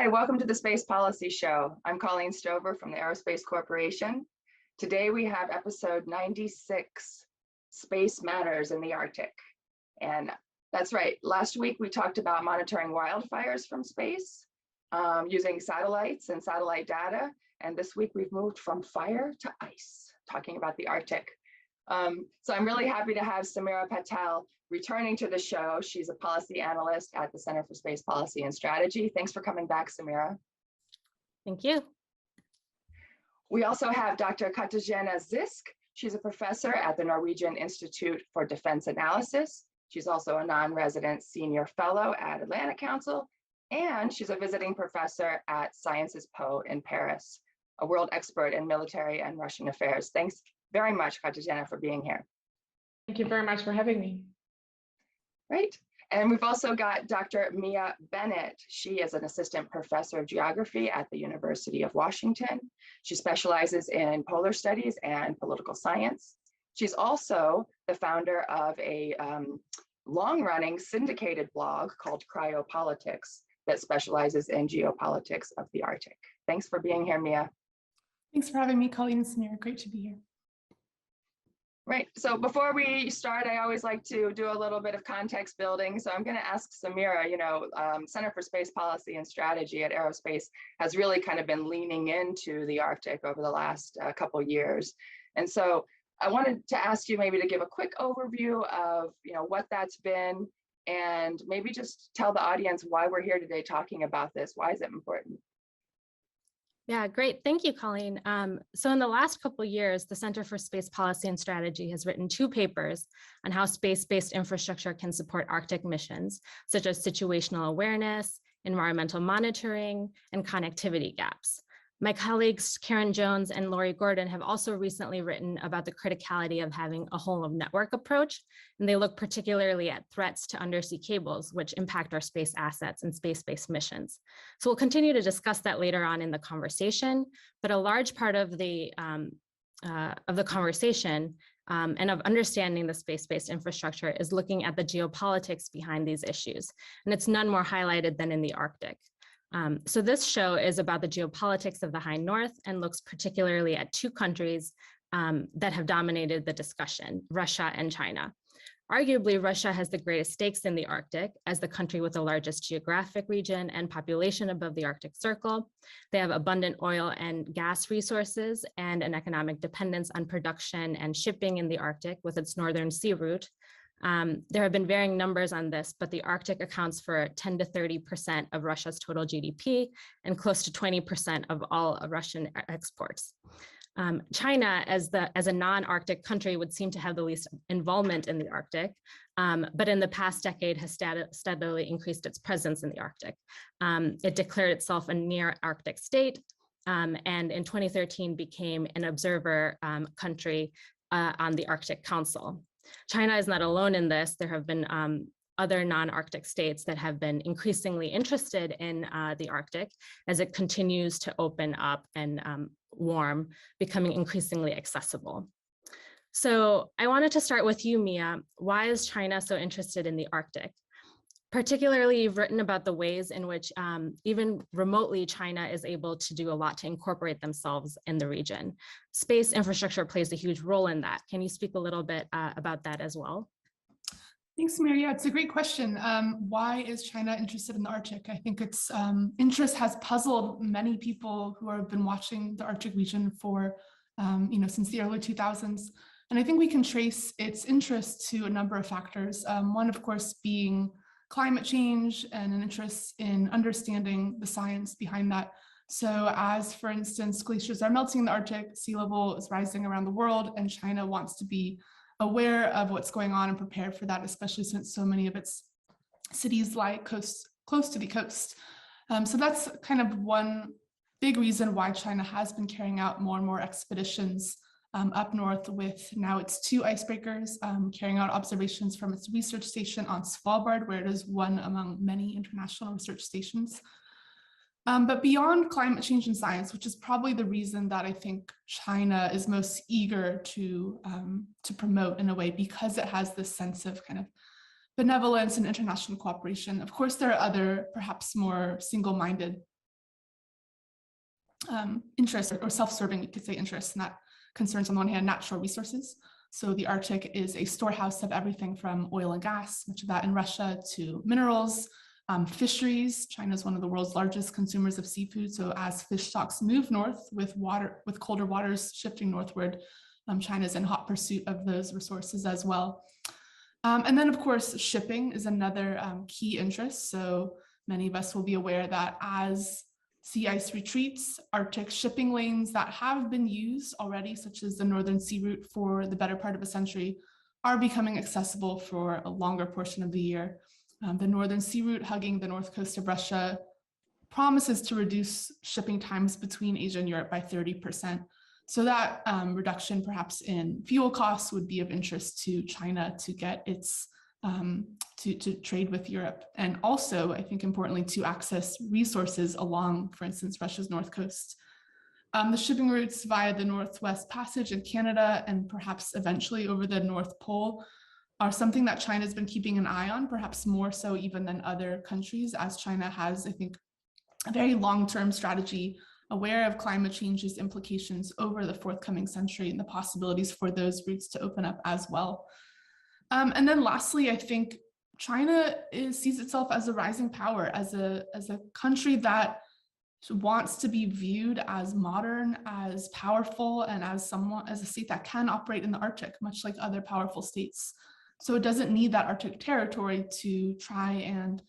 Hi, welcome to the Space Policy Show. I'm Colleen Stover from the Aerospace Corporation. Today we have episode 96, Space Matters in the Arctic. And that's right, last week we talked about monitoring wildfires from space using satellites and satellite data. And this week we've moved from fire to ice, talking about the Arctic. So I'm really happy to have Samira Patel returning to the show. She's a policy analyst at the Center for Space Policy and Strategy. Thanks for coming back, Samira. Thank you. We also have Dr. Katarzyna Zysk. She's a professor at the Norwegian Institute for Defense Analysis. She's also a non-resident senior fellow at Atlantic Council, and she's a visiting professor at Sciences Po in Paris, a world expert in military and Russian affairs. Thanks very much, Katarzyna, for being here. Thank you very much for having me. Great. And we've also got Dr. Mia Bennett. She is an assistant professor of geography at the University of Washington. She specializes in polar studies and political science. She's also the founder of a long-running syndicated blog called Cryopolitics that specializes in geopolitics of the Arctic. Thanks for being here, Mia. Thanks for having me, Colleen and Samira. Great to be here. Right, so before we start, I always like to do a little bit of context building. So I'm going to ask Samira, Center for Space Policy and Strategy at Aerospace has really kind of been leaning into the Arctic over the last couple years. And so I wanted to ask you maybe to give a quick overview of, what that's been, and maybe just tell the audience why we're here today talking about this. Why is it important? Yeah, great. Thank you, Colleen. So in the last couple of years, the Center for Space Policy and Strategy has written 2 papers on how space-based infrastructure can support Arctic missions, such as situational awareness, environmental monitoring, and connectivity gaps. My colleagues, Karen Jones and Lori Gordon, have also recently written about the criticality of having a whole of network approach, and they look particularly at threats to undersea cables, which impact our space assets and space-based missions. So we'll continue to discuss that later on in the conversation, but a large part of the conversation and of understanding the space-based infrastructure is looking at the geopolitics behind these issues, and it's none more highlighted than in the Arctic. So this show is about the geopolitics of the High North and looks particularly at 2 countries that have dominated the discussion, Russia and China. Arguably, Russia has the greatest stakes in the Arctic as the country with the largest geographic region and population above the Arctic Circle. They have abundant oil and gas resources and an economic dependence on production and shipping in the Arctic with its northern sea route. There have been varying numbers on this, but the Arctic accounts for 10 to 30% of Russia's total GDP and close to 20% of all Russian exports. China, as a non-Arctic country, would seem to have the least involvement in the Arctic, but in the past decade has steadily increased its presence in the Arctic. It declared itself a near-Arctic state, and in 2013 became an observer country on the Arctic Council. China is not alone in this. There have been other non-Arctic states that have been increasingly interested in the Arctic as it continues to open up and warm, becoming increasingly accessible. So I wanted to start with you, Mia. Why is China so interested in the Arctic? Particularly, you've written about the ways in which even remotely China is able to do a lot to incorporate themselves in the region. Space infrastructure plays a huge role in that. Can you speak a little bit about that as well? Thanks, Samira. Yeah, it's a great question. Why is China interested in the Arctic? I think its interest has puzzled many people who have been watching the Arctic region for, since the early 2000s. And I think we can trace its interest to a number of factors. One, of course, being climate change and an interest in understanding the science behind that. So as, for instance, glaciers are melting in the Arctic, sea level is rising around the world, and China wants to be aware of what's going on and prepared for that, especially since so many of its cities lie close to the coast. So that's kind of one big reason why China has been carrying out more and more expeditions up north, with now its 2 icebreakers carrying out observations from its research station on Svalbard, where it is one among many international research stations. But beyond climate change and science, which is probably the reason that I think China is most eager to promote in a way, because it has this sense of kind of benevolence and international cooperation. Of course, there are other, perhaps more single-minded interest or self-serving, you could say, interest, and that concerns on the one hand natural resources. So the Arctic is a storehouse of everything from oil and gas, much of that in Russia, to minerals, fisheries. China is one of the world's largest consumers of seafood. So as fish stocks move north with colder waters shifting northward, China is in hot pursuit of those resources as well. And then, of course, shipping is another key interest. So many of us will be aware that as sea ice retreats, Arctic shipping lanes that have been used already, such as the Northern Sea Route for the better part of a century, are becoming accessible for a longer portion of the year. The Northern Sea Route, hugging the north coast of Russia, promises to reduce shipping times between Asia and Europe by 30%. So that reduction perhaps in fuel costs would be of interest to China to get its to trade with Europe, and also, I think importantly, to access resources along, for instance, Russia's north coast. The shipping routes via the Northwest Passage in Canada and perhaps eventually over the North Pole are something that China's been keeping an eye on, perhaps more so even than other countries, as China has, I think, a very long-term strategy aware of climate change's implications over the forthcoming century and the possibilities for those routes to open up as well. And then lastly, I think China sees itself as a rising power, as a country that wants to be viewed as modern, as powerful, and as a state that can operate in the Arctic, much like other powerful states. So it doesn't need that Arctic territory to try and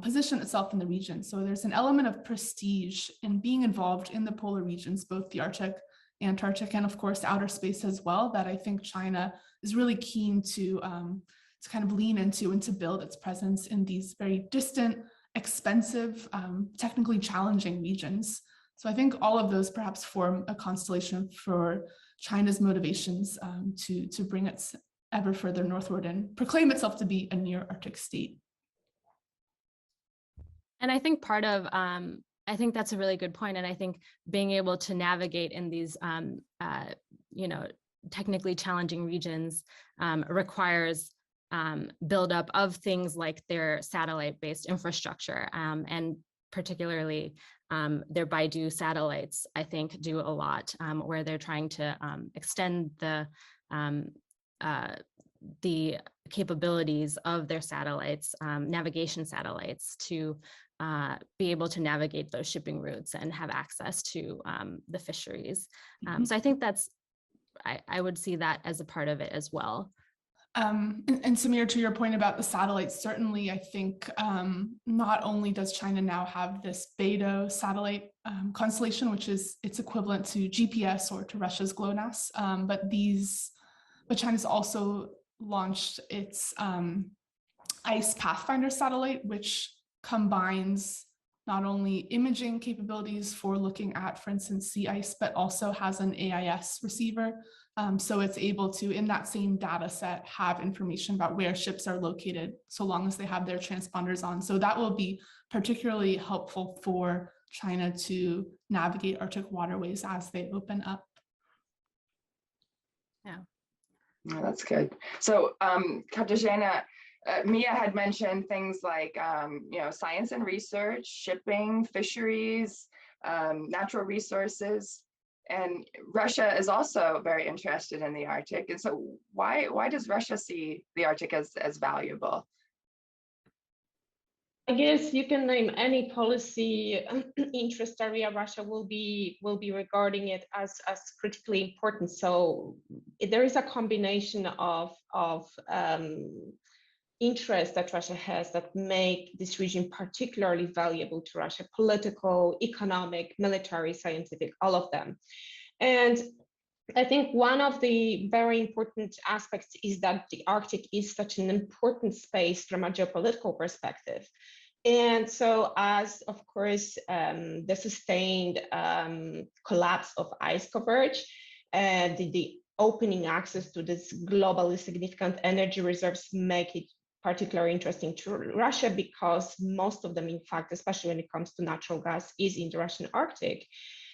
position itself in the region. So there's an element of prestige in being involved in the polar regions, both the Arctic, Antarctic, and of course outer space as well, that I think China is really keen to kind of lean into and to build its presence in these very distant, expensive, technically challenging regions. So I think all of those perhaps form a constellation for China's motivations to bring it ever further northward and proclaim itself to be a near Arctic state. And I think part of, I think that's a really good point. And I think being able to navigate in these, technically challenging regions requires buildup of things like their satellite-based infrastructure, and particularly their Baidu satellites, I think, do a lot where they're trying to extend the capabilities of their satellites, navigation satellites, to be able to navigate those shipping routes and have access to the fisheries. So I think I would see that as a part of it as well. And Samir, to your point about the satellites, certainly I think not only does China now have this Beidou satellite constellation, which is its equivalent to GPS or to Russia's GLONASS, but China's also launched its ICE Pathfinder satellite, which combines not only imaging capabilities for looking at, for instance, sea ice, but also has an AIS receiver. So it's able to, in that same data set, have information about where ships are located, so long as they have their transponders on. So that will be particularly helpful for China to navigate Arctic waterways as they open up. Yeah. Oh, that's good. So Katarzyna, Mia had mentioned things like, science and research, shipping, fisheries, natural resources, and Russia is also very interested in the Arctic. And so why does Russia see the Arctic as valuable? I guess you can name any policy interest area. Russia will be regarding it as critically important. So there is a combination of interests that Russia has that make this region particularly valuable to Russia: political, economic, military, scientific, all of them. And I think one of the very important aspects is that the Arctic is such an important space from a geopolitical perspective. And so as, of course, the sustained collapse of ice coverage and the opening access to this globally significant energy reserves make it particularly interesting to Russia, because most of them, in fact, especially when it comes to natural gas, is in the Russian Arctic.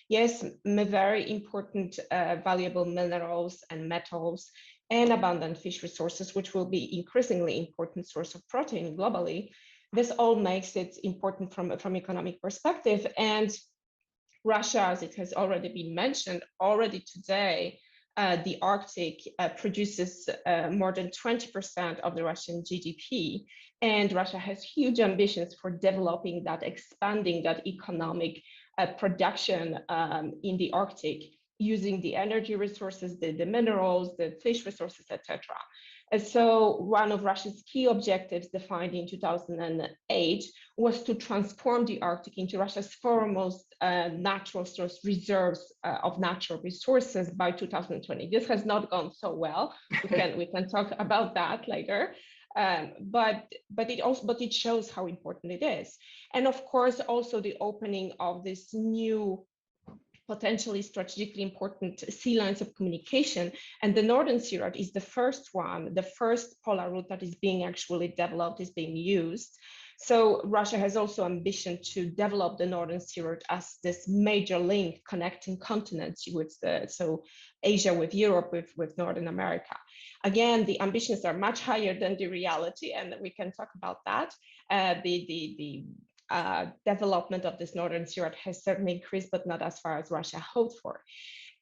Yes, very important, valuable minerals and metals and abundant fish resources, which will be increasingly important source of protein globally. This all makes it important from economic perspective. And Russia, as it has already been mentioned, already today, the Arctic produces more than 20% of the Russian GDP, and Russia has huge ambitions for developing that, expanding that economic production in the Arctic, using the energy resources, the minerals, the fish resources, etc. And so one of Russia's key objectives defined in 2008 was to transform the Arctic into Russia's foremost natural source reserves of natural resources by 2020. This has not gone so well. We can talk about that later. But it shows how important it is. And of course, also the opening of this new potentially strategically important sea lines of communication. And the Northern Sea Route is the first one, the first polar route that is being actually developed, is being used. So Russia has also ambition to develop the Northern Sea Route as this major link connecting continents with so Asia with Europe, with Northern America. Again, the ambitions are much higher than the reality, and we can talk about that. The development of this Northern Sea Route has certainly increased, but not as far as Russia hoped for.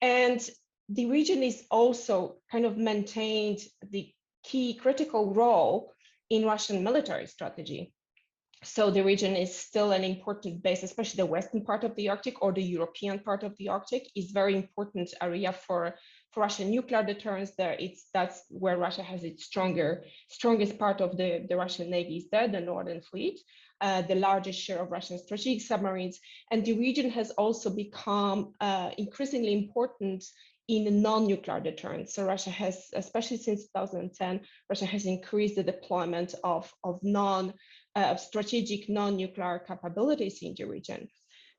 And the region is also kind of maintained the key critical role in Russian military strategy. So the region is still an important base, especially the western part of the Arctic, or the European part of the Arctic is very important area for Russian nuclear deterrence there. That's where Russia has its strongest part of the Russian Navy is there, the Northern Fleet, the largest share of Russian strategic submarines. And the region has also become increasingly important in non-nuclear deterrence. So Russia has, especially since 2010, Russia has increased the deployment of strategic non-nuclear capabilities in the region.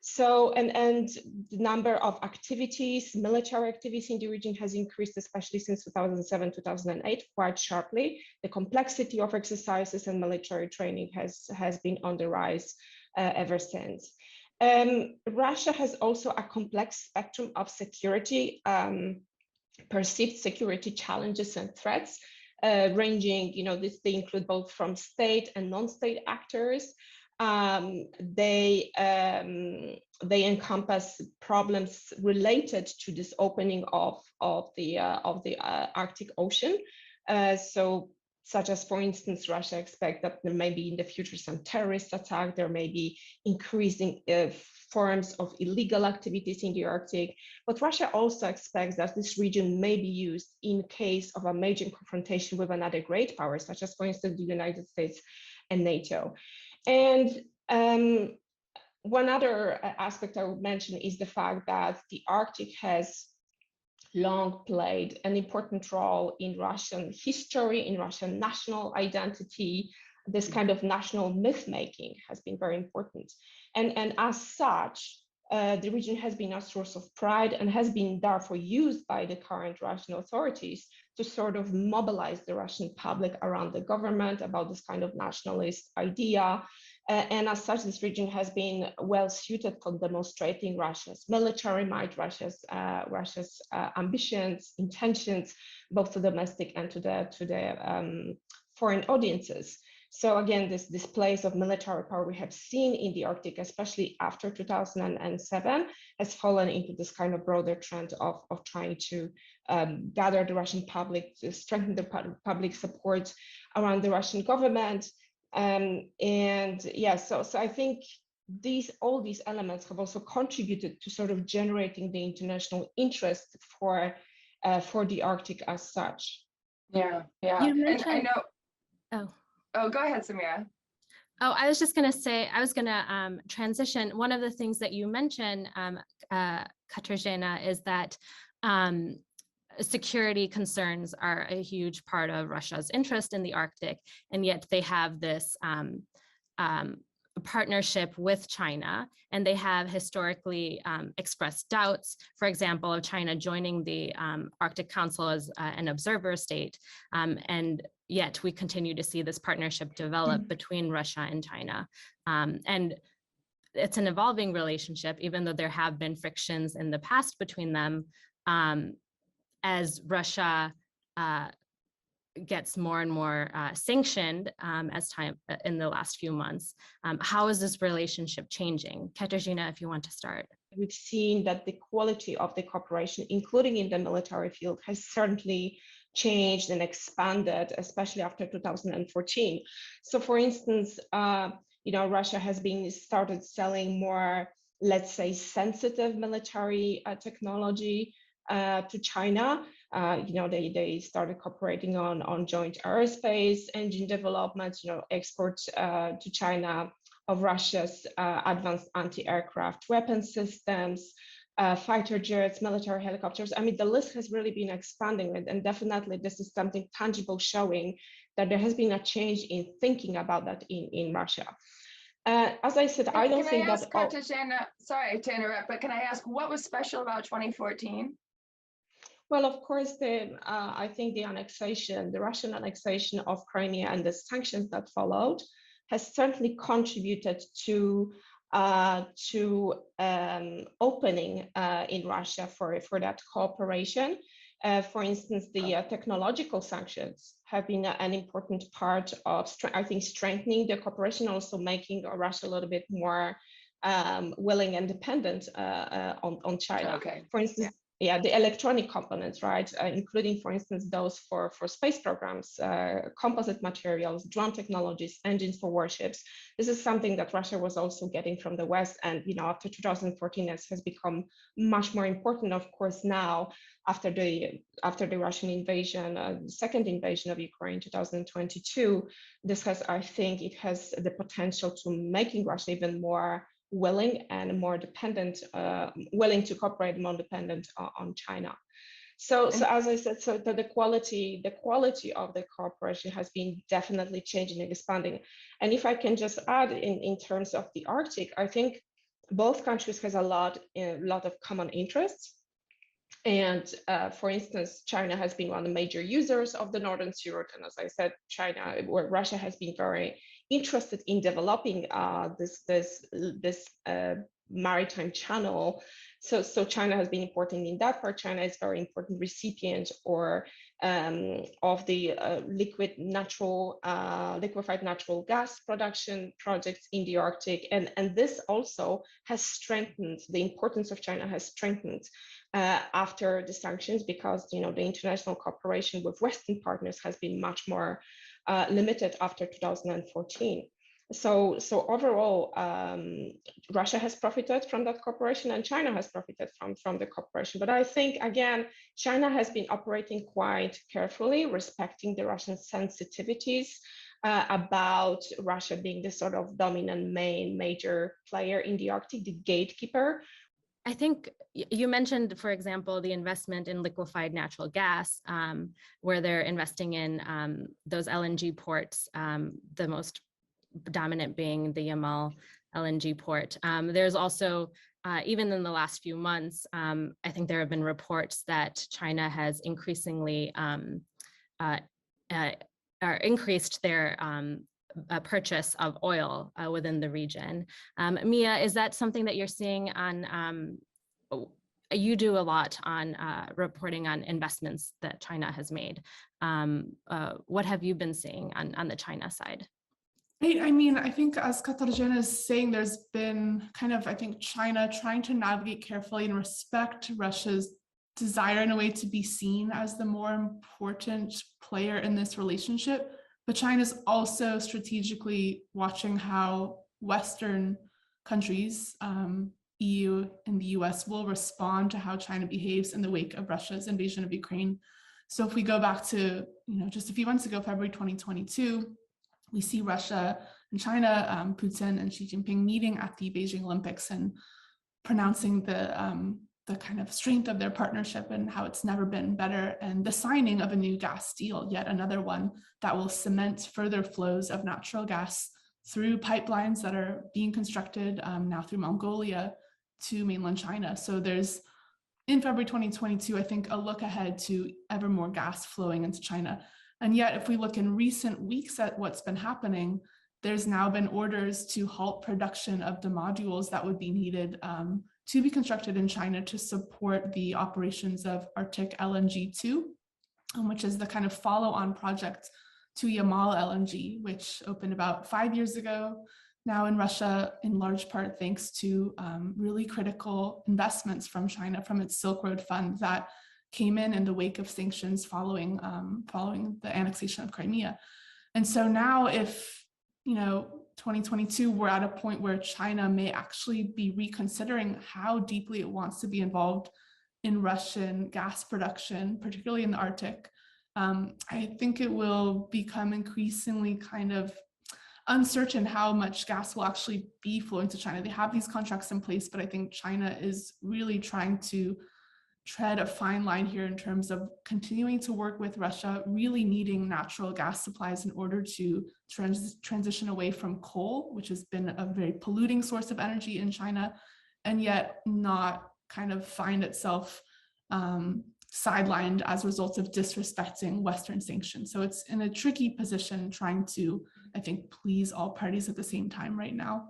So, and the number of activities, military activities in the region has increased, especially since 2007, 2008, quite sharply. The complexity of exercises and military training has been on the rise ever since. Russia has also a complex spectrum of security, perceived security challenges and threats, ranging, they include both from state and non-state actors. They encompass problems related to this opening of the Arctic Ocean. So, such as, for instance, Russia expects that there may be in the future some terrorist attack. There may be increasing forms of illegal activities in the Arctic. But Russia also expects that this region may be used in case of a major confrontation with another great power, such as, for instance, the United States and NATO. And one other aspect I would mention is the fact that the Arctic has long played an important role in Russian history, in Russian national identity. This kind of national myth-making has been very important. And as such, the region has been a source of pride and has been therefore used by the current Russian authorities to sort of mobilize the Russian public around the government about this kind of nationalist idea. And as such, this region has been well suited for demonstrating Russia's military might, Russia's ambitions, intentions, both to domestic and to the foreign audiences. So again, this displays of military power we have seen in the Arctic, especially after 2007, has fallen into this kind of broader trend of trying to gather the Russian public, to strengthen the public support around the Russian government. And yeah, so I think all these elements have also contributed to sort of generating the international interest for the Arctic as such. Yeah. You mentioned, and I know. Oh, go ahead, Samira. Oh, I was just going to say, I was going to transition. One of the things that you mentioned, Katarzyna, is that security concerns are a huge part of Russia's interest in the Arctic, and yet they have this partnership with China, and they have historically expressed doubts, for example, of China joining the Arctic Council as an observer state, and yet we continue to see this partnership develop between Russia and China. And it's an evolving relationship, even though there have been frictions in the past between them, as Russia gets more and more sanctioned as time in the last few months. How is this relationship changing? Katarzyna, if you want to start. We've seen that the quality of the cooperation, including in the military field, has certainly changed and expanded, especially after 2014. So, for instance, Russia has started selling more, let's say, sensitive military technology to China. They started cooperating on joint aerospace engine development, exports to China of Russia's advanced anti-aircraft weapon systems, fighter jets, military helicopters. I mean, the list has really been expanding, and definitely this is something tangible showing that there has been a change in thinking about that in Russia. As I said, I don't think that. Katarzyna, sorry to interrupt, but can I ask what was special about 2014? Well, of course, I think the Russian annexation of Crimea and the sanctions that followed has certainly contributed to opening in Russia for that cooperation. For instance, the technological sanctions have been an important part of, I think, strengthening the cooperation, also making Russia a little bit more willing and dependent on China. Okay. For instance, the electronic components, right, including, for instance, those for space programs, composite materials, drone technologies, engines for warships. This is something that Russia was also getting from the West, and after 2014, it has become much more important. Of course, now after the Russian invasion, second invasion of Ukraine, 2022, I think, it has the potential to making Russia even more willing and more dependent, willing to cooperate, more dependent on China. So as I said, the quality of the cooperation has been definitely changing and expanding. And if I can just add, in terms of the Arctic, I think both countries has a lot of common interests. And for instance, China has been one of the major users of the Northern Sea route, and as I said, Russia has been very interested in developing this maritime channel. So China has been important in that part. China is a very important recipient of the liquefied natural gas production projects in the Arctic, and this also has strengthened, the importance of China has strengthened after the sanctions, because the international cooperation with Western partners has been much more limited after 2014. So overall, Russia has profited from that cooperation, and China has profited from the cooperation. But I think, again, China has been operating quite carefully, respecting the Russian sensitivities about Russia being the sort of dominant major player in the Arctic, the gatekeeper. I think you mentioned, for example, the investment in liquefied natural gas, where they're investing in those LNG ports, the most dominant being the Yamal LNG port. There's also, even in the last few months, I think there have been reports that China has increasingly increased their purchase of oil within the region. Mia, is that something that you're seeing on, you do a lot on reporting on investments that China has made. What have you been seeing on the China side? I mean, I think as Katarzyna is saying, there's been kind of, I think, China trying to navigate carefully and respect Russia's desire in a way to be seen as the more important player in this relationship. But China's also strategically watching how Western countries, EU and the US, will respond to how China behaves in the wake of Russia's invasion of Ukraine. So if we go back to, just a few months ago, February 2022, we see Russia and China, Putin and Xi Jinping meeting at the Beijing Olympics and pronouncing the kind of strength of their partnership and how it's never been better, and the signing of a new gas deal, yet another one that will cement further flows of natural gas through pipelines that are being constructed now through Mongolia to mainland China. So there's, in February 2022, I think, a look ahead to ever more gas flowing into China. And yet, if we look in recent weeks at what's been happening, there's now been orders to halt production of the modules that would be needed to be constructed in China to support the operations of Arctic LNG 2. which is the kind of follow-on project to Yamal LNG, which opened about 5 years ago, now in Russia, in large part thanks to really critical investments from China, from its Silk Road Fund that came in the wake of sanctions following the annexation of Crimea. And so now if, 2022, we're at a point where China may actually be reconsidering how deeply it wants to be involved in Russian gas production, particularly in the Arctic, I think it will become increasingly kind of uncertain how much gas will actually be flowing to China. They have these contracts in place, but I think China is really trying to tread a fine line here in terms of continuing to work with Russia, really needing natural gas supplies in order to transition away from coal, which has been a very polluting source of energy in China, and yet not kind of find itself sidelined as a result of disrespecting Western sanctions. So it's in a tricky position trying to, I think, please all parties at the same time right now.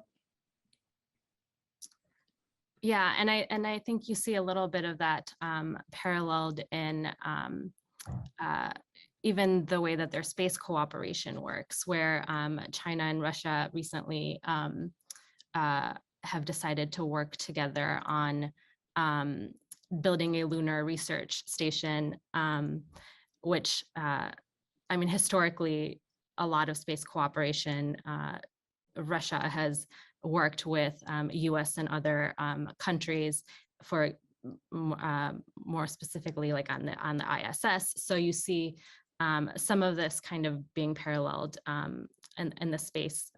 Yeah, and I think you see a little bit of that paralleled in even the way that their space cooperation works, where China and Russia recently have decided to work together on building a lunar research station, which, I mean, historically, a lot of space cooperation, Russia has worked with US and other countries for more specifically like on the ISS. So you see some of this kind of being paralleled in the space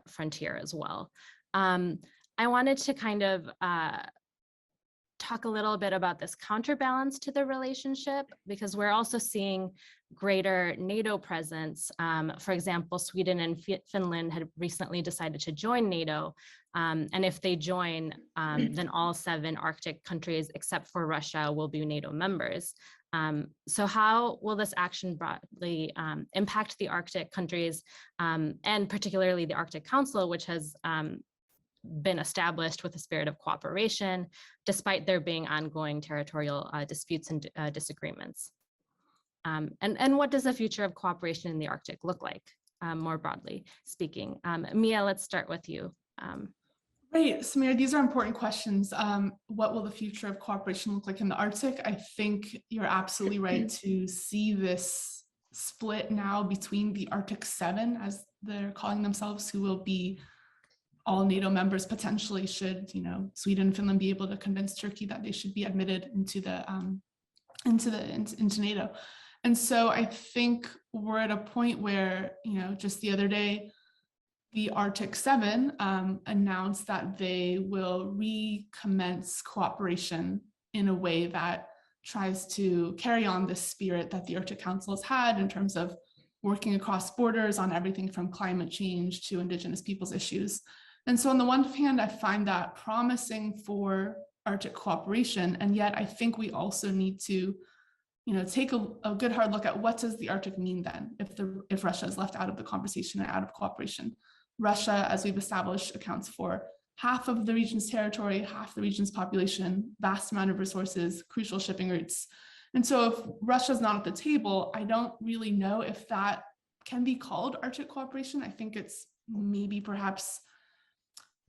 frontier as well. I wanted to kind of talk a little bit about this counterbalance to the relationship, because we're also seeing greater NATO presence. For example, Sweden and Finland had recently decided to join NATO. And if they join, then all 7 Arctic countries, except for Russia, will be NATO members. So how will this action broadly impact the Arctic countries, and particularly the Arctic Council, which has been established with a spirit of cooperation, despite there being ongoing territorial disputes and disagreements? And what does the future of cooperation in the Arctic look like, more broadly speaking? Mia, let's start with you. Right, Samira, these are important questions. What will the future of cooperation look like in the Arctic? I think you're absolutely right to see this split now between the Arctic 7, as they're calling themselves, who will be all NATO members potentially, should Sweden and Finland be able to convince Turkey that they should be admitted into NATO. And so I think we're at a point where, just the other day, the Arctic 7 announced that they will recommence cooperation in a way that tries to carry on the spirit that the Arctic Council has had in terms of working across borders on everything from climate change to Indigenous peoples issues. And so on the one hand, I find that promising for Arctic cooperation, and yet I think we also need to take a good hard look at what does the Arctic mean then, if Russia is left out of the conversation and out of cooperation. Russia, as we've established, accounts for half of the region's territory, half the region's population, vast amount of resources, crucial shipping routes. And so if Russia's not at the table, I don't really know if that can be called Arctic cooperation. I think it's maybe perhaps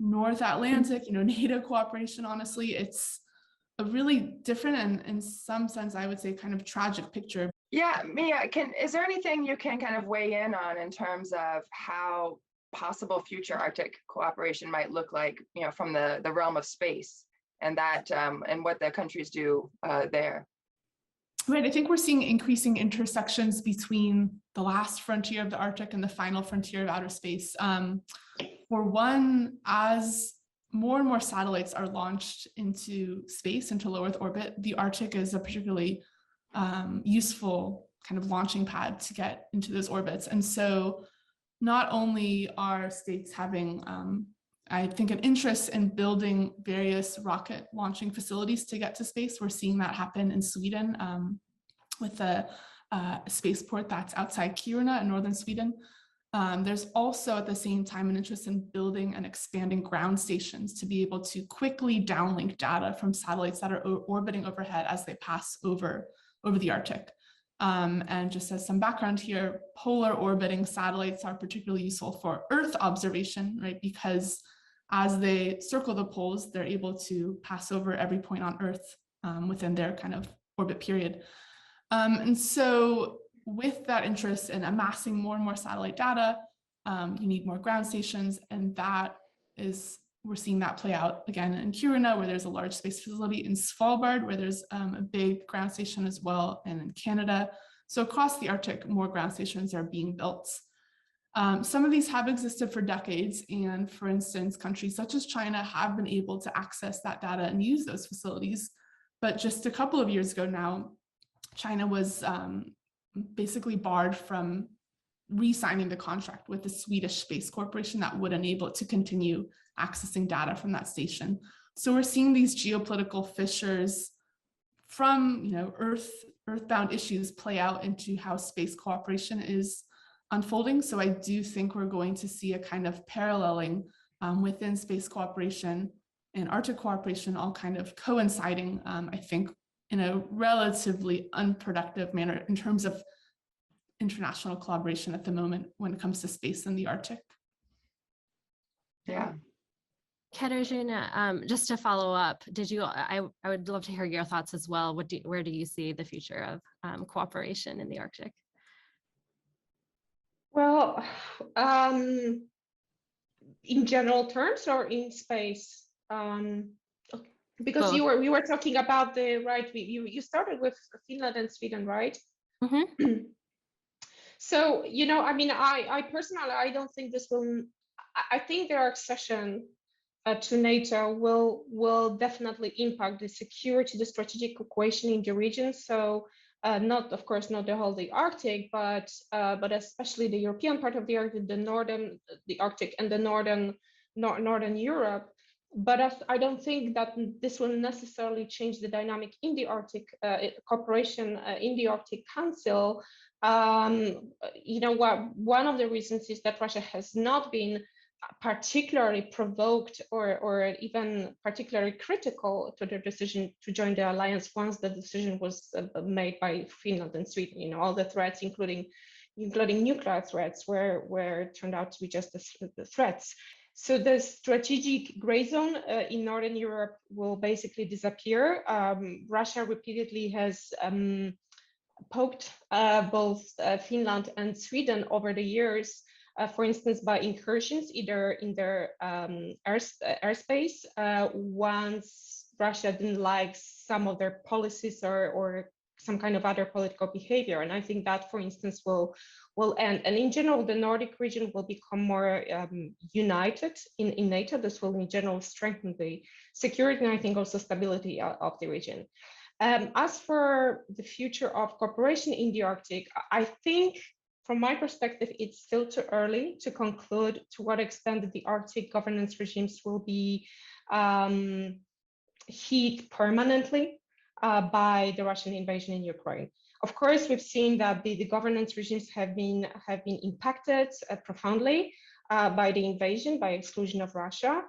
North Atlantic, NATO cooperation. Honestly, it's a really different and in some sense, I would say, kind of tragic picture. Yeah, Mia, is there anything you can kind of weigh in on in terms of how possible future Arctic cooperation might look like, from the realm of space, and that and what the countries do there? Right, I think we're seeing increasing intersections between the last frontier of the Arctic and the final frontier of outer space. For one, as more and more satellites are launched into space, into low Earth orbit, the Arctic is a particularly useful kind of launching pad to get into those orbits. And so not only are states having, I think, an interest in building various rocket launching facilities to get to space. We're seeing that happen in Sweden with a spaceport that's outside Kiruna in northern Sweden. There's also at the same time an interest in building and expanding ground stations to be able to quickly downlink data from satellites that are orbiting overhead as they pass over the Arctic. And just as some background here, polar orbiting satellites are particularly useful for Earth observation, right? Because as they circle the poles, they're able to pass over every point on Earth within their kind of orbit period. And so with that interest in amassing more and more satellite data, you need more ground stations, and we're seeing that play out again in Kiruna, where there's a large space facility, in Svalbard, where there's a big ground station as well, and in Canada. So across the Arctic, more ground stations are being built. Some of these have existed for decades, and for instance, countries such as China have been able to access that data and use those facilities. But just a couple of years ago now, China was basically barred from re-signing the contract with the Swedish Space Corporation that would enable it to continue accessing data from that station. So we're seeing these geopolitical fissures from earthbound issues play out into how space cooperation is unfolding. So I do think we're going to see a kind of paralleling within space cooperation and Arctic cooperation, all kind of coinciding, I think, in a relatively unproductive manner in terms of international collaboration at the moment when it comes to space in the Arctic. Yeah. Katarzyna, just to follow up, I would love to hear your thoughts as well. Where do you see the future of cooperation in the Arctic? Well, in general terms or in space? Because Both. we were talking about you started with Finland and Sweden, right? Mm-hmm. So, I mean, I personally, I don't think this will, I think their accession to NATO will definitely impact the security, the strategic equation in the region. So of course, not the whole the Arctic, but especially the European part of the Arctic, the Arctic and the northern Europe. But I don't think that this will necessarily change the dynamic in the Arctic cooperation in the Arctic Council. One of the reasons is that Russia has not been particularly provoked or even particularly critical to their decision to join the alliance once the decision was made by Finland and Sweden. All the threats, including nuclear threats, were turned out to be just the threats. So the strategic gray zone in Northern Europe will basically disappear. Russia repeatedly has poked both Finland and Sweden over the years, for instance, by incursions either in their airspace once Russia didn't like some of their policies or some kind of other political behavior. And I think that, for instance, will end. And in general, the Nordic region will become more united in NATO. This will in general strengthen the security and I think also stability of the region. As for the future of cooperation in the Arctic, I think from my perspective, it's still too early to conclude to what extent the Arctic governance regimes will be hit permanently by the Russian invasion in Ukraine. Of course, we've seen that the governance regimes have been impacted profoundly by the invasion, by exclusion of Russia.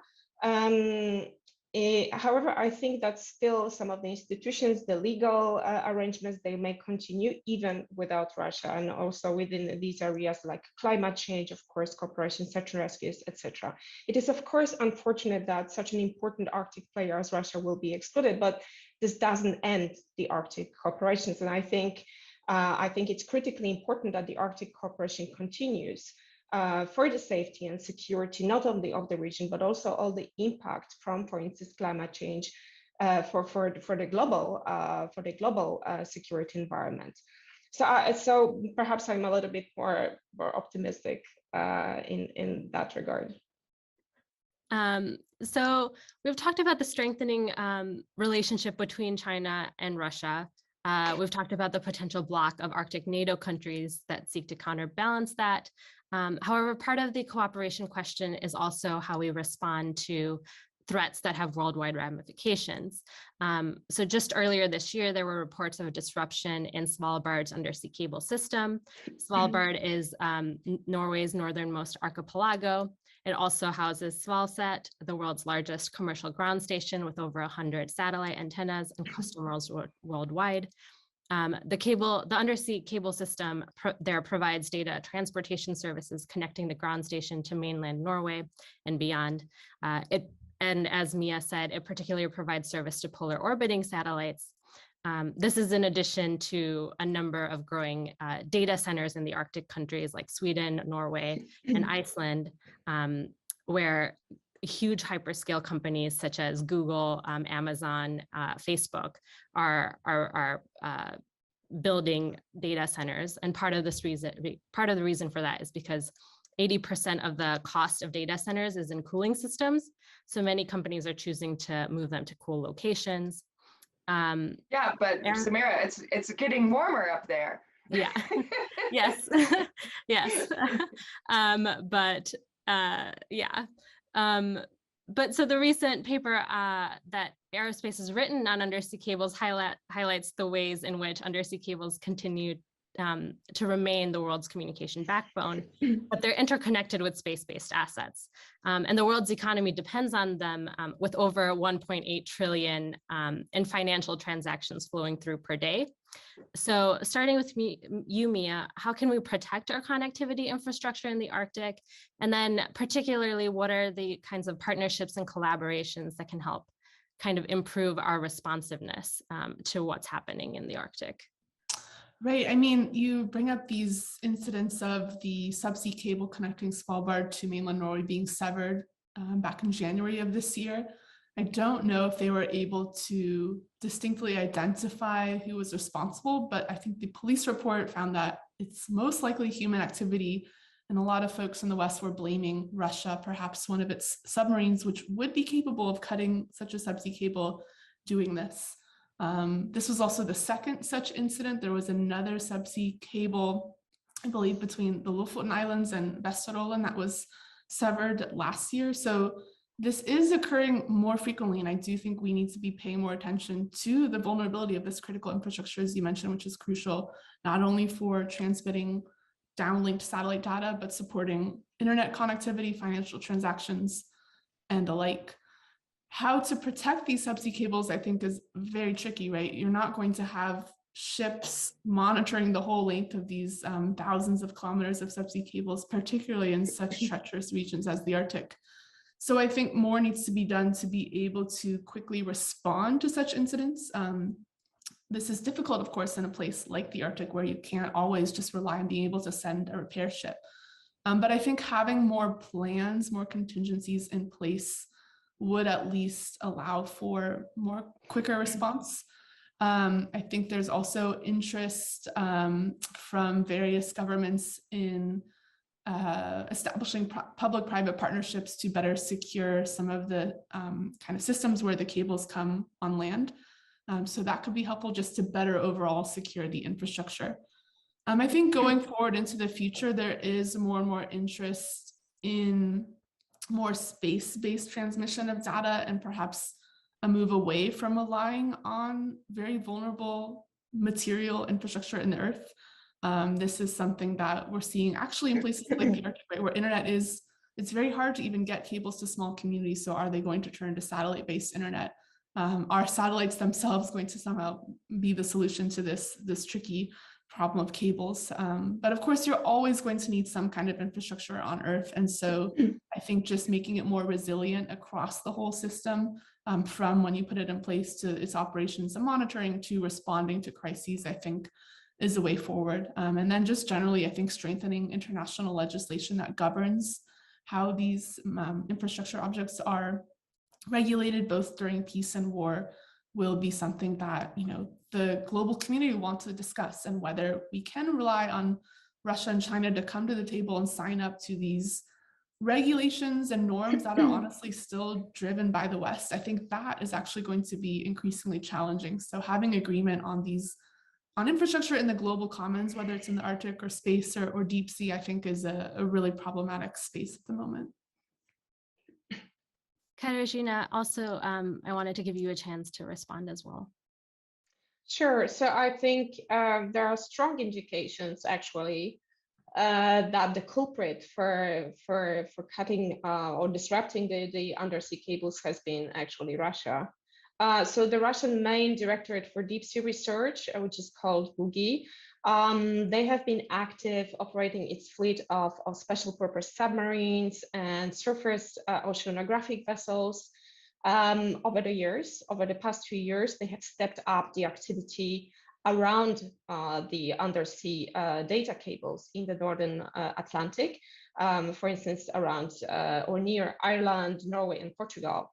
However, I think that still some of the institutions, the legal arrangements, they may continue even without Russia, and also within these areas like climate change, of course, cooperation, search and rescues, etc. It is, of course, unfortunate that such an important Arctic player as Russia will be excluded, but this doesn't end the Arctic cooperations. And I think it's critically important that the Arctic cooperation continues. For the safety and security, not only of the region, but also all the impact from, for instance, climate change for the global security environment. So perhaps I'm a little bit more optimistic in that regard. So we've talked about the strengthening relationship between China and Russia. We've talked about the potential block of Arctic NATO countries that seek to counterbalance that. However, part of the cooperation question is also how we respond to threats that have worldwide ramifications. So just earlier this year, there were reports of a disruption in Svalbard's undersea cable system. Svalbard is Norway's northernmost archipelago. It also houses Svalset, the world's largest commercial ground station with over 100 satellite antennas and customers worldwide. The undersea cable system there provides data transportation services connecting the ground station to mainland Norway and beyond. And as Mia said, it particularly provides service to polar orbiting satellites. This is in addition to a number of growing data centers in the Arctic countries like Sweden, Norway, and Iceland, where huge hyperscale companies such as Google, Amazon, Facebook are building data centers. And part of the reason for that is because 80% of the cost of data centers is in cooling systems. So many companies are choosing to move them to cool locations. Yeah, but Samira, it's getting warmer up there. Yeah. Yes. Yes. But so the recent paper that Aerospace has written on undersea cables highlights the ways in which undersea cables continue to remain the world's communication backbone, but they're interconnected with space-based assets. And the world's economy depends on them, with over 1.8 trillion in financial transactions flowing through per day. So starting with you, Mia, how can we protect our connectivity infrastructure in the Arctic? And then particularly, what are the kinds of partnerships and collaborations that can help kind of improve our responsiveness to what's happening in the Arctic? Right. I mean, you bring up these incidents of the subsea cable connecting Svalbard to mainland Norway being severed back in January of this year. I don't know if they were able to distinctly identify who was responsible, but I think the police report found that it's most likely human activity. And a lot of folks in the West were blaming Russia, perhaps one of its submarines, which would be capable of cutting such a subsea cable, doing this. This was also the second such incident. There was another subsea cable, I believe, between the Lofoten Islands and Vesterålen that was severed last year. So this is occurring more frequently, and I do think we need to be paying more attention to the vulnerability of this critical infrastructure, as you mentioned, which is crucial, not only for transmitting downlinked satellite data, but supporting internet connectivity, financial transactions, and the like. How to protect these subsea cables, I think, is very tricky, right? You're not going to have ships monitoring the whole length of these thousands of kilometers of subsea cables, particularly in such treacherous regions as the Arctic. So I think more needs to be done to be able to quickly respond to such incidents. This is difficult, of course, in a place like the Arctic, where you can't always just rely on being able to send a repair ship. But I think having more plans, more contingencies in place would at least allow for more quicker response. I think there's also interest from various governments in establishing public-private partnerships to better secure some of the kind of systems where the cables come on land. So that could be helpful just to better overall secure the infrastructure. I think going forward into the future, there is more and more interest in more space-based transmission of data and perhaps a move away from relying on very vulnerable material infrastructure in the Earth. This is something that we're seeing actually in places like the Arctic, right, where internet is, it's very hard to even get cables to small communities. So are they going to turn to satellite-based internet? Are satellites themselves going to somehow be the solution to this tricky problem of cables? But of course, you're always going to need some kind of infrastructure on Earth. And so I think just making it more resilient across the whole system, from when you put it in place to its operations and monitoring to responding to crises, I think is a way forward. And then just generally, I think strengthening international legislation that governs how these infrastructure objects are regulated both during peace and war will be something that, you know, the global community wants to discuss, and whether we can rely on Russia and China to come to the table and sign up to these regulations and norms that are honestly still driven by the West. I think that is actually going to be increasingly challenging. So having agreement on infrastructure in the global commons, whether it's in the Arctic or space or deep sea, I think is a really problematic space at the moment. Katarzyna, also, I wanted to give you a chance to respond as well. Sure. So I think there are strong indications, actually, that the culprit for cutting or disrupting the undersea cables has been actually Russia. So the Russian main directorate for deep sea research, which is called WUGI, they have been active operating its fleet of special purpose submarines and surface oceanographic vessels over the years. Over the past few years, they have stepped up the activity around the undersea data cables in the Northern Atlantic, for instance, around or near Ireland, Norway, and Portugal.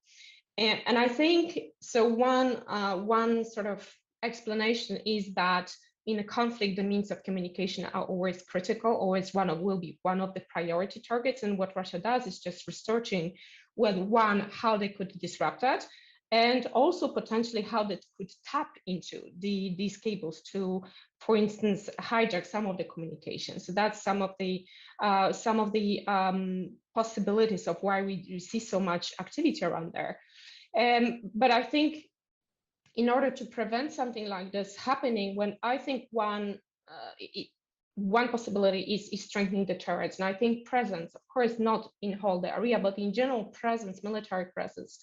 And I think, so one sort of explanation is that in a conflict, the means of communication are always critical, always will be one of the priority targets. And what Russia does is just researching how they could disrupt that, and also potentially how they could tap into these cables to, for instance, hijack some of the communication. So that's some of the possibilities of why we see so much activity around there. But I think in order to prevent something like this happening, one possibility is strengthening deterrence. And I think presence, of course, not in whole the area, but in general presence, military presence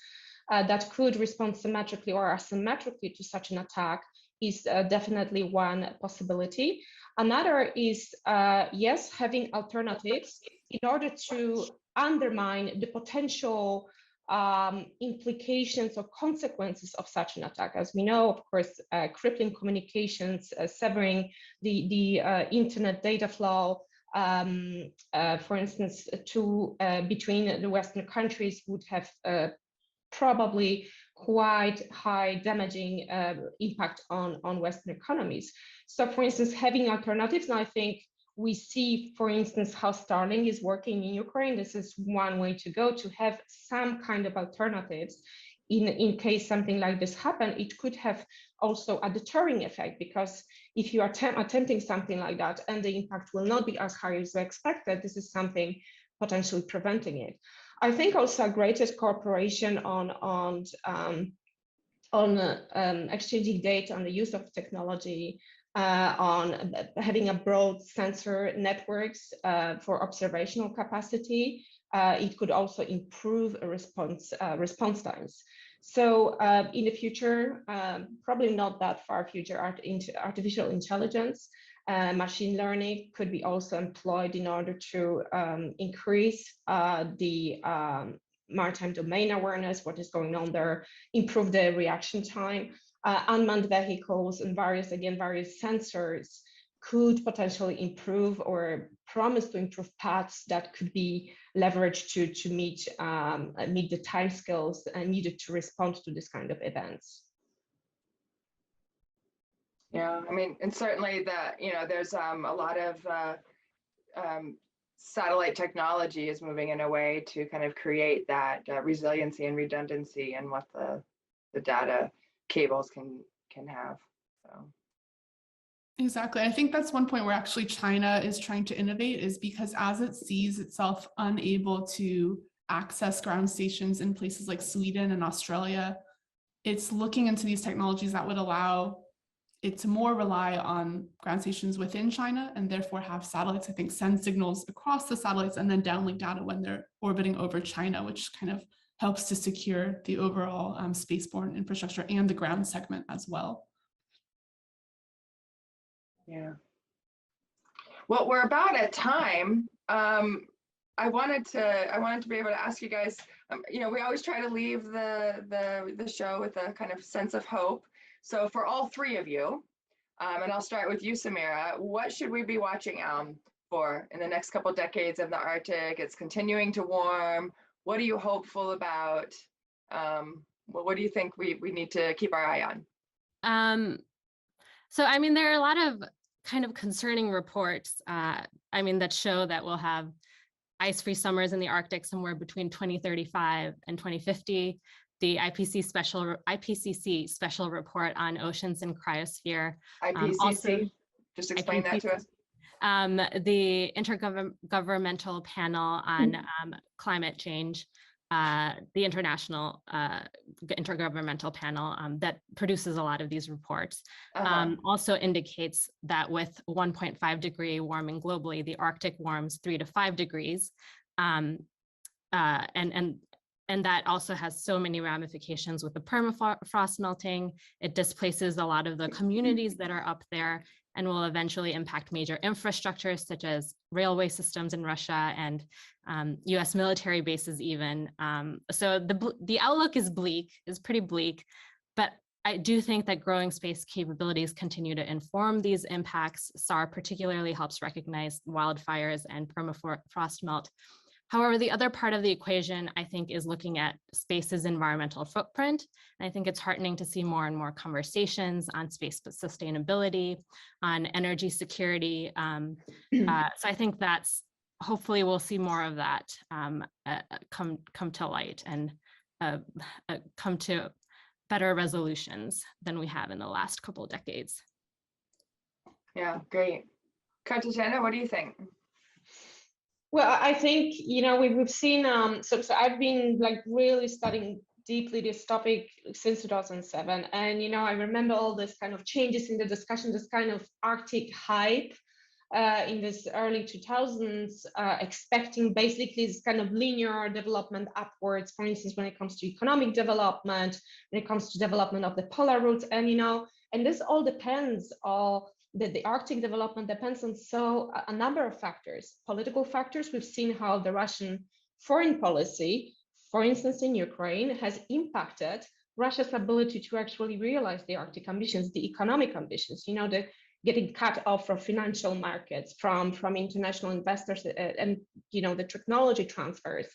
that could respond symmetrically or asymmetrically to such an attack is definitely one possibility. Another is, yes, having alternatives in order to undermine the potential implications or consequences of such an attack. As we know, of course, crippling communications, severing the internet data flow, for instance, between the Western countries would have probably quite high damaging impact on Western economies. So for instance, having alternatives, and I think we see, for instance, how Starlink is working in Ukraine. This is one way to go, to have some kind of alternatives in case something like this happens. It could have also a deterring effect, because if you are attempting something like that and the impact will not be as high as expected, this is something potentially preventing it. I think also a greater cooperation on exchanging data, on the use of technology, on having a broad sensor networks for observational capacity. It could also improve response times. So in the future, probably not that far future, artificial intelligence, machine learning could be also employed in order to increase the maritime domain awareness, what is going on there, improve the reaction time. Unmanned vehicles and various sensors could potentially improve or promise to improve paths that could be leveraged to meet the timescales needed to respond to this kind of events. Yeah, I mean, and certainly there's a lot of satellite technology is moving in a way to kind of create that resiliency and redundancy and what the data cables can have. So exactly. I think that's one point where actually China is trying to innovate, is because as it sees itself unable to access ground stations in places like Sweden and Australia, it's looking into these technologies that would allow it to more rely on ground stations within China, and therefore have satellites, I think, send signals across the satellites and then downlink data when they're orbiting over China, which kind of helps to secure the overall spaceborne infrastructure and the ground segment as well. yeah. Well, we're about at time. I wanted to be able to ask you guys. We always try to leave the show with a kind of sense of hope. So for all three of you, and I'll start with you, Samira, what should we be watching for in the next couple of decades of the Arctic? It's continuing to warm. What are you hopeful about? What do you think we need to keep our eye on? So, I mean, there are a lot of kind of concerning reports, that show that we'll have ice-free summers in the Arctic somewhere between 2035 and 2050. The IPCC special report on oceans and cryosphere. IPCC, also, just explain that to us. The Intergovernmental Panel on Climate Change, the international intergovernmental panel that produces a lot of these reports, also indicates that with 1.5 degree warming globally, the Arctic warms 3 to 5 degrees. And And that also has so many ramifications with the permafrost melting. It displaces a lot of the communities that are up there and will eventually impact major infrastructures such as railway systems in Russia and US military bases even. So the outlook is pretty bleak, but I do think that growing space capabilities continue to inform these impacts. SAR particularly helps recognize wildfires and permafrost melt. However, the other part of the equation, I think, is looking at space's environmental footprint. And I think it's heartening to see more and more conversations on space sustainability, on energy security. So I think that's, hopefully we'll see more of that come to light and come to better resolutions than we have in the last couple of decades. Yeah, great. Katarzyna, what do you think? Well, I think, we've seen, so I've been like really studying deeply this topic since 2007. And, I remember all this kind of changes in the discussion, this kind of Arctic hype in this early 2000s, expecting basically this kind of linear development upwards, for instance, when it comes to economic development, when it comes to development of the polar routes, and this all depends on the Arctic development depends on a number of factors. Political factors, we've seen how the Russian foreign policy, for instance, in Ukraine, has impacted Russia's ability to actually realize the Arctic ambitions, the economic ambitions, the getting cut off from financial markets, from international investors, and the technology transfers.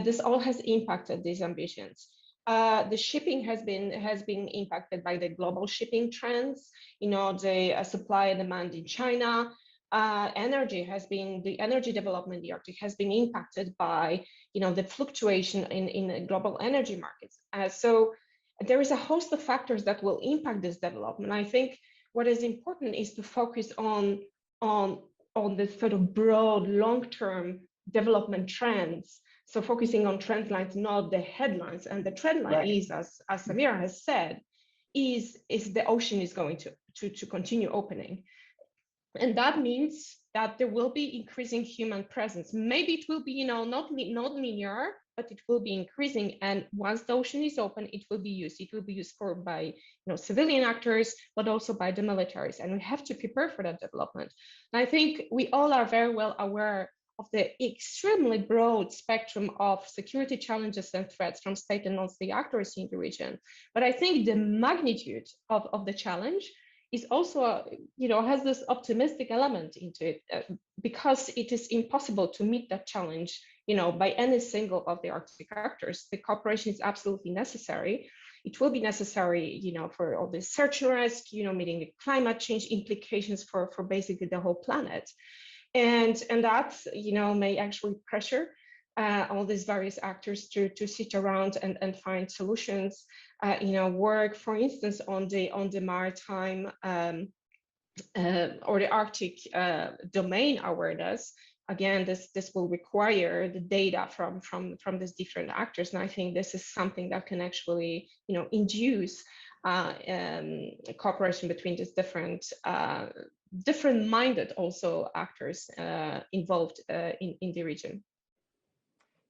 This all has impacted these ambitions. The shipping has been impacted by the global shipping trends, the supply and demand in China. The energy development in the Arctic has been impacted by, the fluctuation in global energy markets. So there is a host of factors that will impact this development. I think what is important is to focus on the sort of broad long-term development trends. So focusing on trend lines, not the headlines. And the trend line is, as Samira has said, is the ocean is going to continue opening. And that means that there will be increasing human presence. Maybe it will be, not linear, but it will be increasing. And once the ocean is open, it will be used. It will be used by civilian actors, but also by the militaries. And we have to prepare for that development. And I think we all are very well aware of the extremely broad spectrum of security challenges and threats from state and non-state actors in the region. But I think the magnitude of the challenge is also, has this optimistic element into it, because it is impossible to meet that challenge, by any single of the Arctic actors. The cooperation is absolutely necessary. It will be necessary, for all the search and rescue, meeting the climate change implications for basically the whole planet. And that, may actually pressure all these various actors to sit around and find solutions, work, for instance, on the maritime or the Arctic domain awareness. Again, this will require the data from these different actors. And I think this is something that can actually, induce cooperation between these different-minded also actors involved in the region.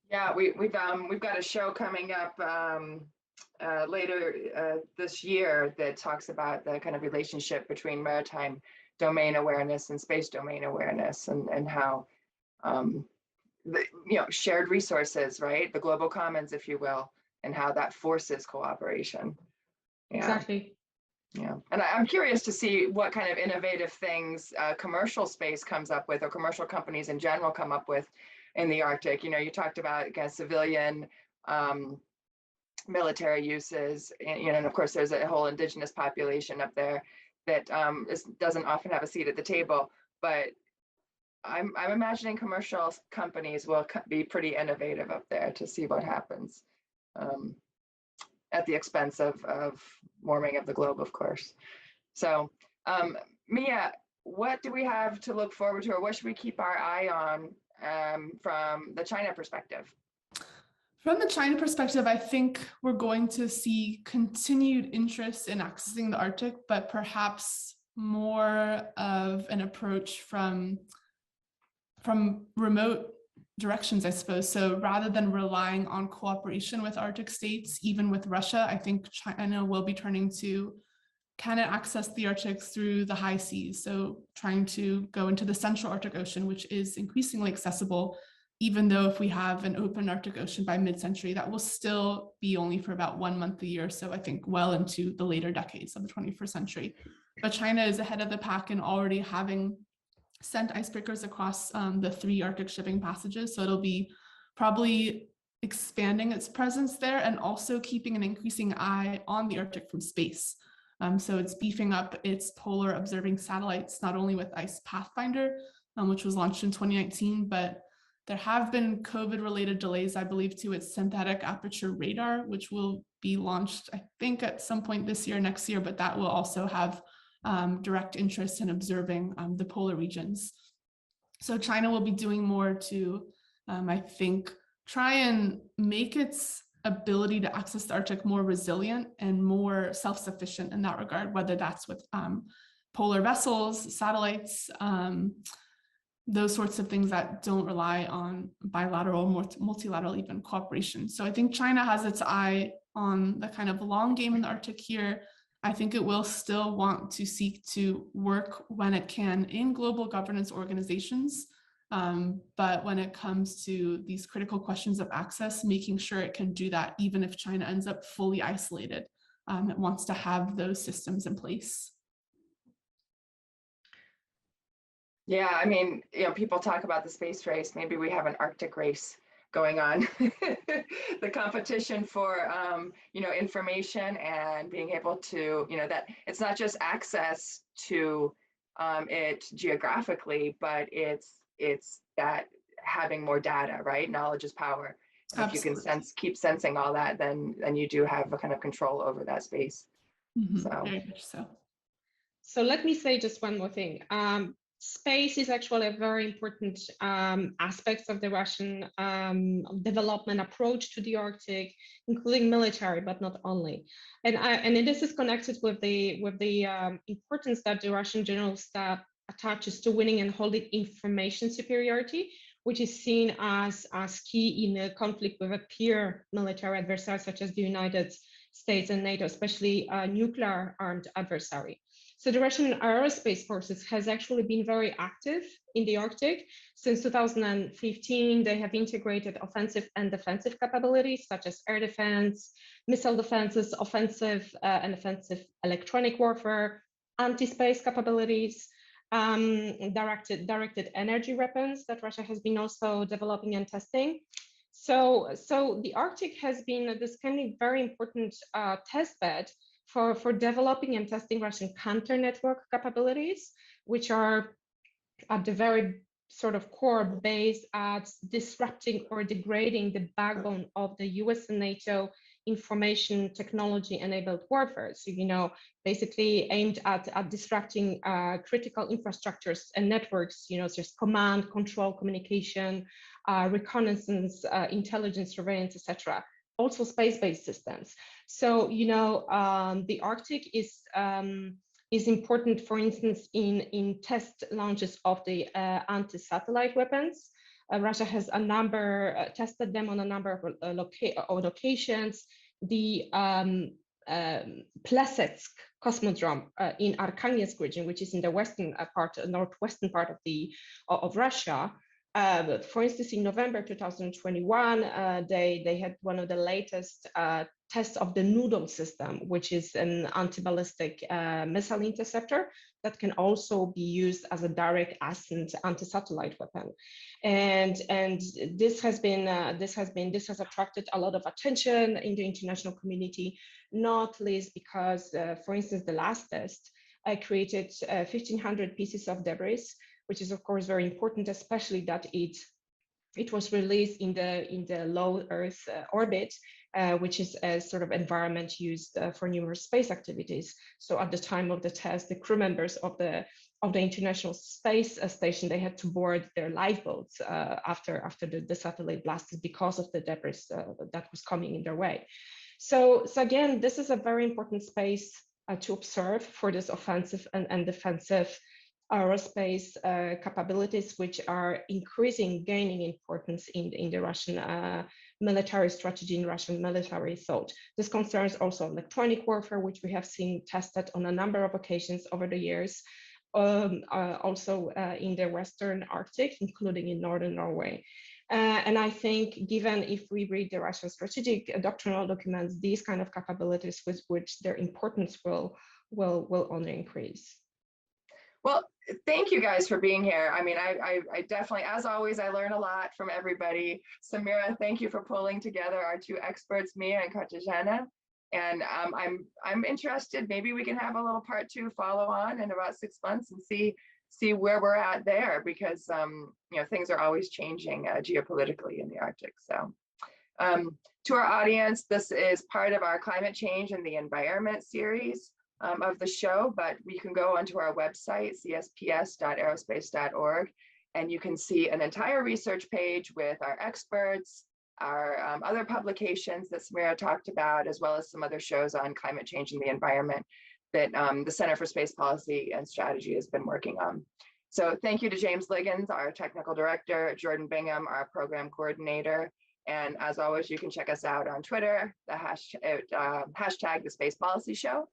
Yeah, we've got a show coming up later this year that talks about the kind of relationship between maritime domain awareness and space domain awareness, and how shared resources, right? The global commons, if you will, and how that forces cooperation. Yeah. Exactly. Yeah, and I'm curious to see what kind of innovative things commercial space comes up with, or commercial companies in general come up with in the Arctic. You talked about, again, civilian military uses, and of course there's a whole indigenous population up there that doesn't often have a seat at the table. But I'm imagining commercial companies will be pretty innovative up there to see what happens. At the expense of warming of the globe, of course. So, Mia, what do we have to look forward to, or what should we keep our eye on from the China perspective? From the China perspective, I think we're going to see continued interest in accessing the Arctic, but perhaps more of an approach from remote directions, I suppose. So rather than relying on cooperation with Arctic states, even with Russia, I think China will be turning to, can it access the Arctic through the high seas? So trying to go into the central Arctic Ocean, which is increasingly accessible, even though if we have an open Arctic Ocean by mid-century, that will still be only for about 1 month a year. So I think well into the later decades of the 21st century. But China is ahead of the pack in already having sent icebreakers across the 3 Arctic shipping passages. So it'll be probably expanding its presence there and also keeping an increasing eye on the Arctic from space. So it's beefing up its polar observing satellites, not only with Ice Pathfinder, which was launched in 2019, but there have been COVID-related delays, I believe, to its synthetic aperture radar, which will be launched, I think, at some point this year, next year, but that will also have direct interest in observing the polar regions. So China will be doing more to, I think, try and make its ability to access the Arctic more resilient and more self-sufficient in that regard, whether that's with polar vessels, satellites, those sorts of things that don't rely on bilateral, multilateral even cooperation. So I think China has its eye on the kind of long game in the Arctic here. I think it will still want to seek to work when it can in global governance organizations. But when it comes to these critical questions of access, making sure it can do that, even if China ends up fully isolated, it wants to have those systems in place. Yeah, I mean, people talk about the space race. Maybe we have an Arctic race going on. The competition for, information and being able to, that it's not just access to it geographically, but it's that having more data, right? Knowledge is power. If you can keep sensing all that, then you do have a kind of control over that space. Mm-hmm. Very much so. So let me say just one more thing. Space is actually a very important aspect of the Russian development approach to the Arctic, including military, but not only. And this is connected with the importance that the Russian General Staff attaches to winning and holding information superiority, which is seen as key in a conflict with a peer military adversary such as the United States and NATO, especially a nuclear armed adversary. So the Russian aerospace forces has actually been very active in the Arctic. Since 2015, they have integrated offensive and defensive capabilities such as air defense, missile defenses, offensive and offensive electronic warfare, anti-space capabilities, directed energy weapons that Russia has been also developing and testing. So the Arctic has been this kind of very important test bed for developing and testing Russian counter network capabilities, which are at the very sort of core base at disrupting or degrading the backbone of the US and NATO information technology enabled warfare. So, basically aimed at disrupting critical infrastructures and networks, such as command, control, communication, reconnaissance, intelligence, surveillance, etc. Also space-based systems. So, the Arctic is important, for instance, in test launches of the anti-satellite weapons. Russia has tested them on a number of locations. The Plesetsk Cosmodrome in Arkhangelsk region, which is in the northwestern part of Russia. For instance, in November 2021, they had one of the latest tests of the Noodle system, which is an anti-ballistic missile interceptor that can also be used as a direct ascent anti-satellite weapon. And this has attracted a lot of attention in the international community, not least because, for instance, the last test created 1,500 pieces of debris, which is of course very important, especially that it was released in the low Earth orbit, which is a sort of environment used for numerous space activities. So at the time of the test, the crew members of the International Space Station, they had to board their lifeboats after the satellite blasted because of the debris that was coming in their way. So again, this is a very important space to observe for this offensive and defensive aerospace capabilities, which are gaining importance in the Russian military strategy, in Russian military thought. This concerns also electronic warfare, which we have seen tested on a number of occasions over the years, also in the Western Arctic, including in Northern Norway. And I think, given if we read the Russian strategic doctrinal documents, these kind of capabilities with which their importance will only increase. Well, thank you guys for being here. I mean, I definitely, as always, I learn a lot from everybody. Samira, thank you for pulling together our two experts, Mia and Katarzyna. And I'm interested, maybe we can have a little part 2 follow on in about 6 months and see where we're at there, because you know, things are always changing geopolitically in the Arctic. So to our audience, this is part of our climate change and the environment series of the show, but you can go onto our website, csps.aerospace.org, and you can see an entire research page with our experts, our other publications that Samira talked about, as well as some other shows on climate change and the environment that the Center for Space Policy and Strategy has been working on. So thank you to James Liggins, our technical director, Jordan Bingham, our program coordinator. And as always, you can check us out on Twitter, the hashtag the Space Policy Show.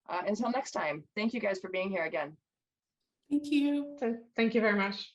Until next time, thank you guys for being here again. Thank you. Thank you very much.